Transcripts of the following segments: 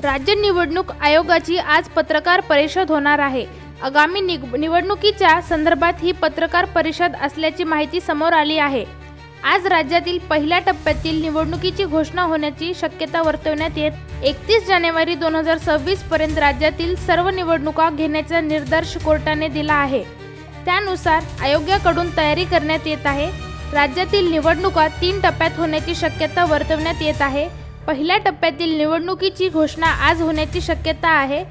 राज्य निवडणूक आयोगाची आज पत्रकार परिषद होणार आहे। आगामी निवडणुकीच्या संदर्भात ही पत्रकार परिषद असल्याची माहिती समोर आली आहे। आज राज्यातील पहिल्या टप्प्यातील निवडणुकीची घोषणा होण्याची शक्यता वर्तवण्यात येत 31 जानेवारी 2026 पर्यंत राज्यातील सर्व निवडणुका घेण्याचा निर्देश कोर्टाने दिला आहे। त्यानुसार आयोगाकडून तयारी करण्यात येत आहे। राज्यातील निवडणुका 3 टप्प्यात होण्याची शक्यता वर्तवण्यात येत आहे। पहिल्या टप्प्यातील निवडणुकीची घोषणा आज होण्याची शक्यता आहे।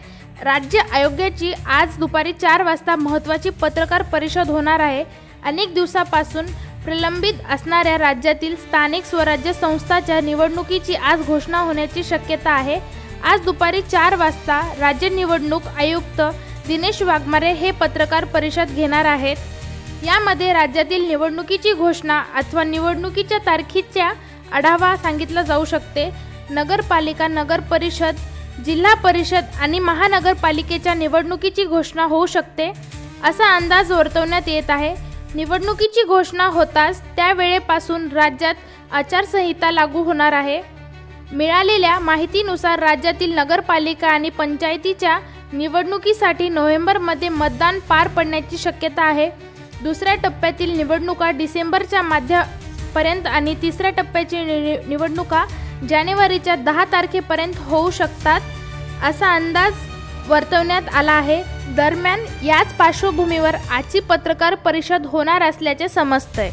राज्य आयोगाची आज दुपारी 4 वाजता महत्त्वाची पत्रकार परिषद होणार आहे। अनेक दिवसांपासून प्रलंबित असणाऱ्या राज्यातील स्थानिक स्वराज्य संस्थांच्या निवडणुकीची आज घोषणा होण्याची शक्यता आहे। आज दुपारी 4 वाजता राज्य निवडणूक आयुक्त दिनेश वाघमारे हे पत्रकार परिषद घेणार आहेत। यामध्ये राज्यातील निवडणुकीची घोषणा अथवा निवडणुकीच्या तारखेचा आढावा सांगितला जाऊ शकते। नगरपालिका, नगर परिषद, जिल्हा परिषद आणि महानगरपालिकेच्या निवडणुकीची घोषणा होऊ शकते असा अंदाज वर्तवण्यात येत आहे। निवडणुकीची घोषणा होताच त्यावेळेपासून राज्यात आचारसंहिता लागू होणार आहे। मिळालेल्या माहितीनुसार राज्यातील नगरपालिका आणि पंचायतीच्या निवडणुकीसाठी नोव्हेंबरमध्ये मतदान पार पडण्याची शक्यता आहे। दुसऱ्या टप्प्यातील निवडणुका डिसेंबरच्या मध्यापर्यंत आणि तिसऱ्या टप्प्याची निवडणुका जानेवारीच्या 10 तारखेपर्यंत होऊ शकतात असा अंदाज वर्तवण्यात आला आहे। दरम्यान याच पार्श्वभूमीवर आजची पत्रकार परिषद होणार असल्याचे समजतंय।